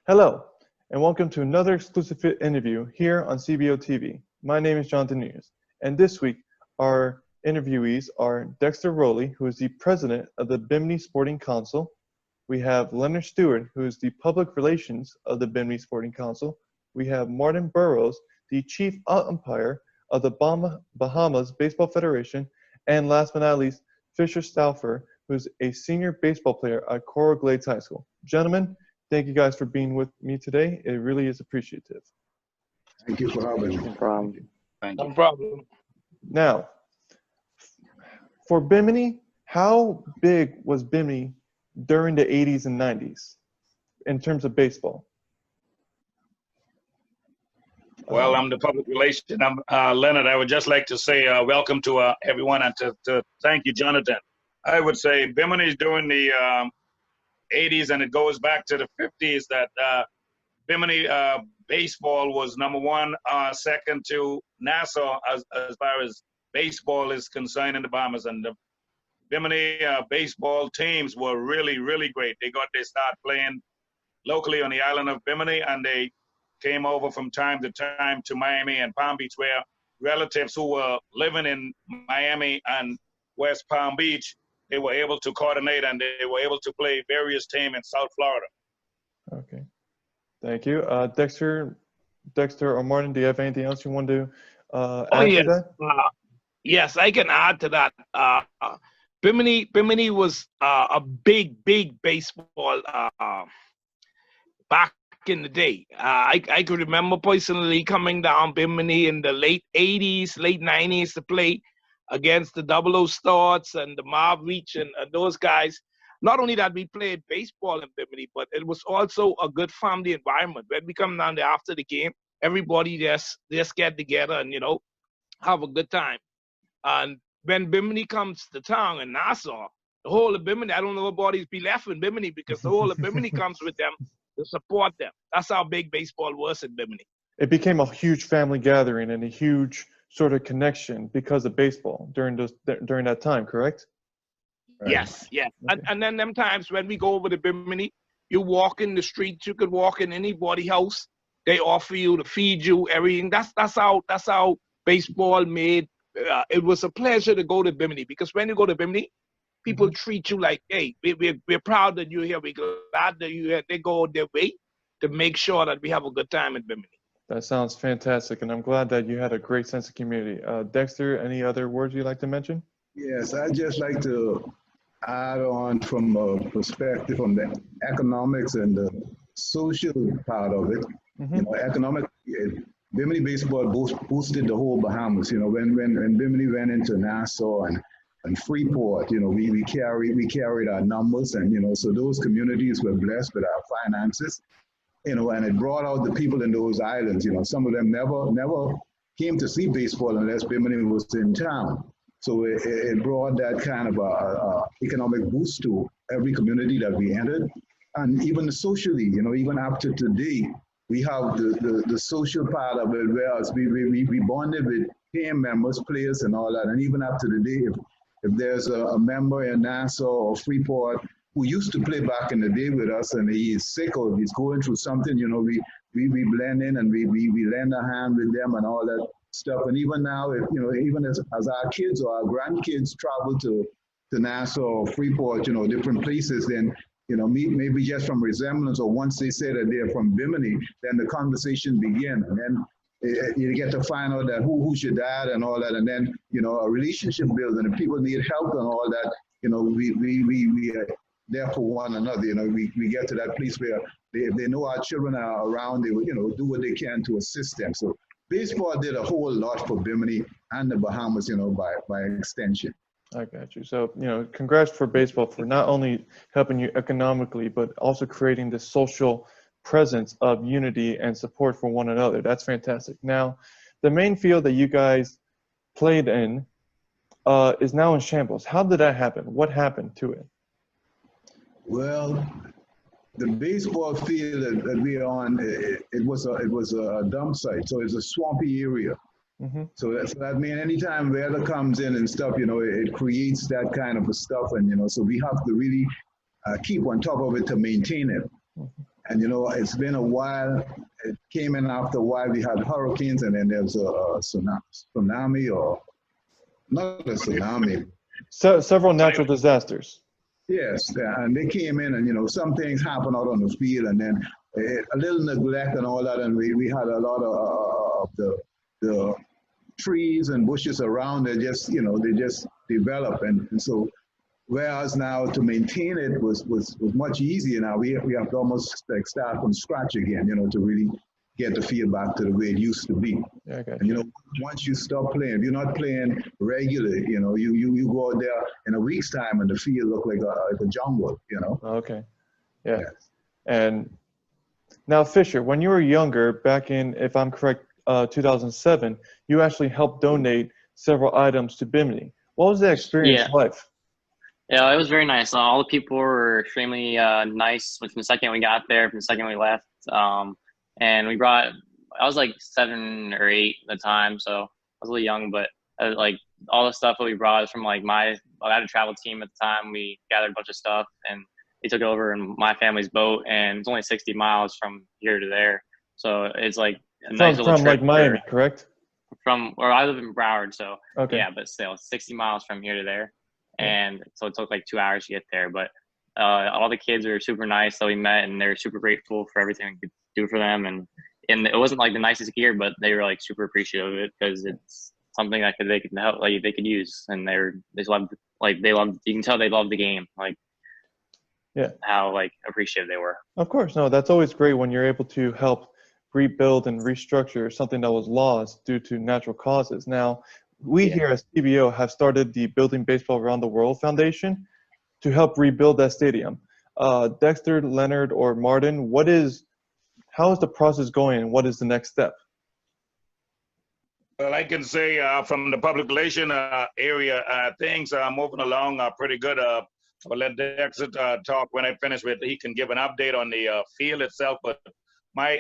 Hello, and welcome to another exclusive interview here on CBO TV. My name is Jonathan News, and this week our interviewees are Dexter Rolle, who is the president of the Bimini Sporting Council. We have Leonard Stuart, who is the public relations of the Bimini Sporting Council. We have Martin Burrows, the chief umpire of the Bahamas Baseball Federation, and last but not least, Fisher Stouffer, who is a senior baseball player at Coral Glades High School. Gentlemen, thank you guys for being with me today. It really is appreciative. Thank you for having me. No problem. Thank you. No problem. Now, for Bimini, how big was Bimini during the 80s and 90s in terms of baseball? Well, I'm the public relations. I'm Leonard. I would just like to say welcome to everyone and to thank you, Jonathan. I would say Bimini is during the 80s, and it goes back to the 50s that Bimini baseball was number one, second to Nassau as far as baseball is concerned in the Bahamas. And the Bimini baseball teams were really, really great. They started playing locally on the island of Bimini, and they came over from time to time to Miami and Palm Beach, where relatives who were living in Miami and West Palm Beach, they were able to coordinate and they were able to play various teams in South Florida. Okay, thank you. Dexter or Martin, do you have anything else you want to add to that? Yes, I can add to that. Bimini was a big baseball back in the day. I could remember personally coming down Bimini in the late 80s, late 90s to play against the 00 Starts and the Mob Reach and those guys. Not only that we played baseball in Bimini, but it was also a good family environment. When we come down there after the game, everybody just get together and, have a good time. And when Bimini comes to town in Nassau, the whole of Bimini, I don't know what bodies be left in Bimini because the whole of Bimini comes with them to support them. That's how big baseball was in Bimini. It became a huge family gathering and a huge sort of connection because of baseball during that time, correct? Right. Yes. Okay. And then them times when we go over to Bimini, you walk in the streets, you could walk in anybody's house. They offer you to feed you everything. That's how baseball made. It was a pleasure to go to Bimini because when you go to Bimini, people treat you like, hey, we're proud that you're here. We're glad that you're here. They go their way to make sure that we have a good time in Bimini. That sounds fantastic, and I'm glad that you had a great sense of community. Dexter, any other words you'd like to mention? Yes, I'd just like to add on from a perspective from the economics and the social part of it. Bimini baseball boosted the whole Bahamas. When Bimini went into Nassau and Freeport, we carried our numbers, and so those communities were blessed with our finances. And it brought out the people in those islands. Some of them never came to see baseball unless Bimini was in town. So it brought that kind of a economic boost to every community that we entered. And even socially, even up to today, we have the social part of it, whereas we bonded with team members, players, and all that. And even up to today, if there's a member in Nassau or Freeport who used to play back in the day with us and he is sick or he's going through something, we blend in and we lend a hand with them and all that stuff. And even now, even as our kids or our grandkids travel to Nassau or Freeport, different places, then, maybe just from resemblance or once they say that they're from Bimini, then the conversation begins. And then you get to find out that who's your dad and all that. And then, a relationship building and people need help and all that, we are there for one another. We get to that place where they know our children are around, they will, do what they can to assist them. So baseball did a whole lot for Bimini and the Bahamas, by extension. I got you. So, congrats for baseball for not only helping you economically, but also creating this social presence of unity and support for one another. That's fantastic. Now, the main field that you guys played in is now in shambles. How did that happen? What happened to it? Well, the baseball field that we are on, it was a dump site, so it's a swampy area. So that means anytime weather comes in and stuff, it creates that kind of stuff, and so we have to really keep on top of it to maintain it. And you know, it's been a while. It came in after a while. We had hurricanes, and then there was a tsunami, or not a tsunami. So, several natural disasters. Yes, and they came in, and you know, some things happen out on the field, and then a little neglect and all that, and we had a lot of the trees and bushes around. They just, you know, they just develop, and so whereas now to maintain it was much easier. Now we have to almost like start from scratch again, you know, to really get the field back to the way it used to be. Okay. And you know, once you stop playing, if you're not playing regularly, you know, you go out there in a week's time and the field look like a jungle, you know. Okay. Yeah. Yes. And now, Fisher, when you were younger, back in, if I'm correct, 2007, you actually helped donate several items to Bimini. What was that experience like? Yeah, it was very nice. All the people were extremely nice from the second we got there, from the second we left. And we brought, I was like 7 or 8 at the time, so I was a little young, but like all the stuff that we brought is from like I had a travel team at the time. We gathered a bunch of stuff and they took it over in my family's boat, and it's only 60 miles from here to there. So it's like a nice little trip. From like Miami, correct? Or I live in Broward, so okay. Yeah, but still 60 miles from here to there. And so it took like 2 hours to get there, but all the kids were super nice that we met, and they were super grateful for everything we could do for them. And it wasn't like the nicest gear, but they were like super appreciative of it because it's something that they could help, like they could use, and they loved, like they loved. You can tell they loved the game, like how like appreciative they were. Of course, no, that's always great when you're able to help rebuild and restructure something that was lost due to natural causes. Now, we here at CBO have started the Building Baseball Around the World Foundation to help rebuild that stadium. Dexter, Leonard, or Martin, how is the process going, and what is the next step? Well, I can say from the public relation area, things are moving along pretty good. I'll let Dexter talk when I finish with. He can give an update on the field itself. But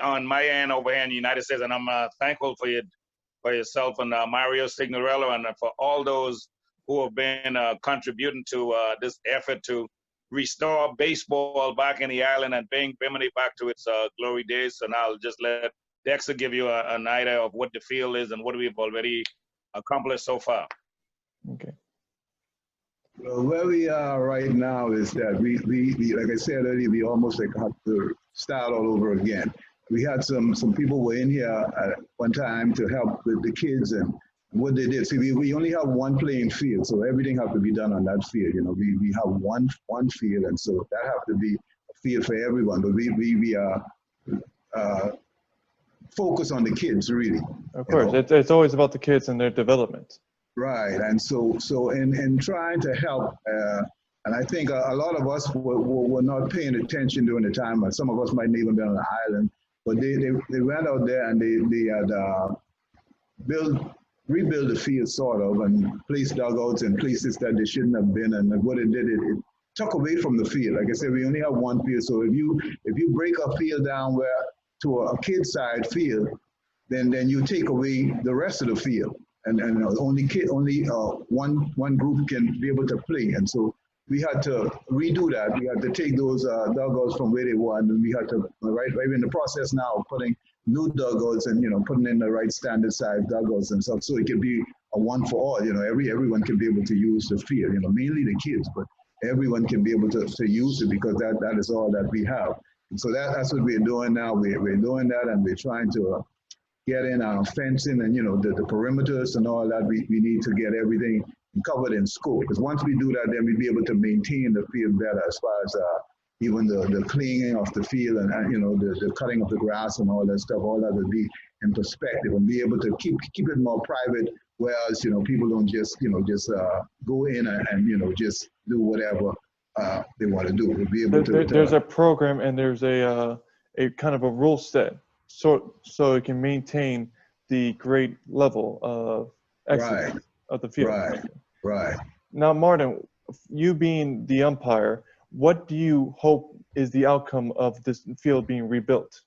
on my end over here in the United States, and I'm thankful for yourself and Mario Signorello, and for all those who have been contributing to this effort to restore baseball back in the island and bring Bimini back to its glory days. So now I'll just let Dexter give you an idea of what the field is and what we've already accomplished so far. Okay. Well, where we are right now is that we like I said earlier, we almost like have to start all over again. We had some people were in here at one time to help with the kids and what they did. See, we only have one playing field, so everything has to be done on that field. You know, we have one field, and so that has to be a field for everyone. But we are focused on the kids, really. Of course, it's always about the kids and their development. Right, and so in trying to help, and I think a lot of us were not paying attention during the time, and some of us might not even be on the island, but they went out there and they had rebuild the field sort of, and placed dugouts in places that they shouldn't have been, and what it did, it took away from the field. Like I said, we only have one field, so if you break a field down to a kid side field, then you take away the rest of the field. And only one group can be able to play, and so we had to redo that. We had to take those dugouts from where they were, and we had to right in the process now of putting new dugouts and putting in the right standard size dugouts and stuff, so it could be a one for all. Everyone can be able to use the field. Mainly the kids, but everyone can be able to use it because that is all that we have. And so that's what we're doing now. We're doing that, and we're trying to get in our fencing and the perimeters and all that. We need to get everything covered in scope, because once we do that, then we'll be able to maintain the field better as far as even the cleaning of the field and the cutting of the grass and all that stuff. All that will be in perspective and be able to keep it more private, whereas people don't just go in and just do whatever they want to do. We'll be able to. There's a program and there's a kind of a rule set. So it can maintain the great level of excellence of the field. Right. Now, Martin, you being the umpire, what do you hope is the outcome of this field being rebuilt?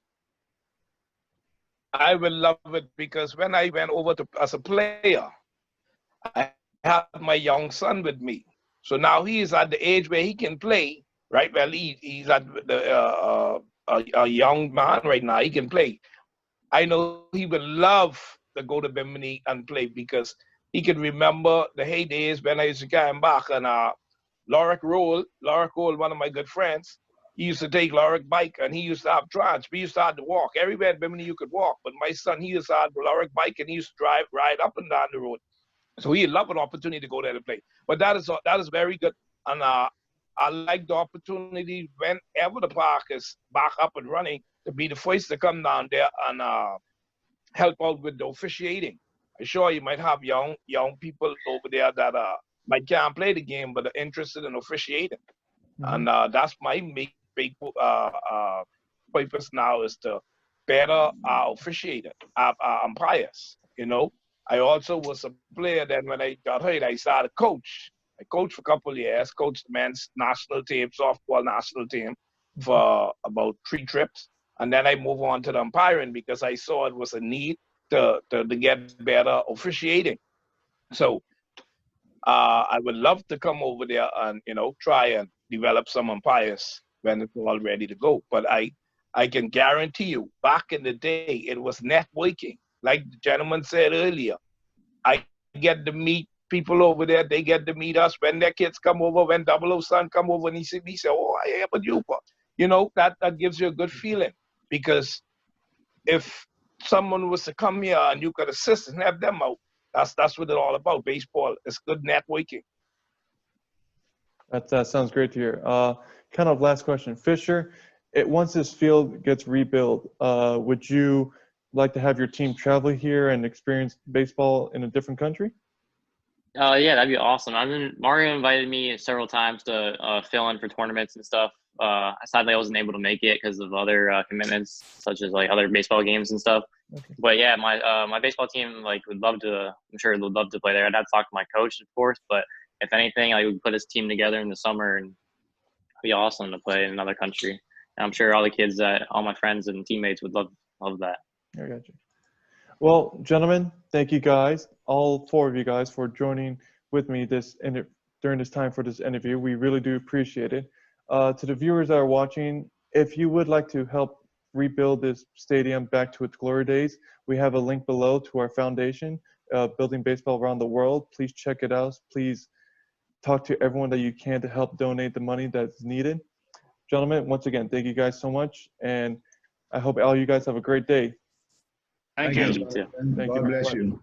I will love it, because when I went over as a player, I have my young son with me. So now he is at the age where he can play, right? Well, he's at the a young man right now. He can play. I know he would love to go to Bimini and play because he can remember the heydays when I used to come back and Rolle, one of my good friends, he used to take Lorick bike and he used to have trans. We used to have to walk. Everywhere in Bimini you could walk. But my son, he used to have the Lorick bike and he used to ride up and down the road. So he'd love an opportunity to go there to play. But that is very good. And I like the opportunity whenever the park is back up and running to be the first to come down there and help out with the officiating. I'm sure you might have young people over there that might can't play the game but are interested in officiating. Mm-hmm. And that's my big purpose now is to better officiate umpires. You know, I also was a player. Then when I got hurt, I started to coach. I coached for a couple of years, coached the men's national team, softball national team for about 3 trips. And then I moved on to the umpiring because I saw it was a need to get better officiating. So I would love to come over there and, you know, try and develop some umpires when it's all ready to go. But I can guarantee you, back in the day, it was networking. Like the gentleman said earlier, I get to meet people over there. They get to meet us when their kids come over, when 00 son come over and he say, oh, I hear about you. You know, that gives you a good feeling. Because if someone was to come here and you could assist and help them out, that's what it's all about. Baseball is good networking. That sounds great to hear. Kind of last question. Fisher, once this field gets rebuilt, would you like to have your team travel here and experience baseball in a different country? Yeah, that'd be awesome. Mario invited me several times to fill in for tournaments and stuff. Sadly, I wasn't able to make it because of other commitments, such as like other baseball games and stuff. Okay. But yeah, my baseball team would love to. I'm sure would love to play there. I'd have to talk to my coach, of course. But if anything, I would put this team together in the summer, and it'd be awesome to play in another country. And I'm sure all the kids, all my friends and teammates would love that. I got you. Well, gentlemen, thank you guys, all 4 of you guys, for joining with me during this time for this interview. We really do appreciate it. To the viewers that are watching, if you would like to help rebuild this stadium back to its glory days, we have a link below to our foundation, Building Baseball Around the World. Please check it out. Please talk to everyone that you can to help donate the money that's needed. Gentlemen, once again, thank you guys so much, and I hope all you guys have a great day. Thank you. You too. Thank God you. bless you.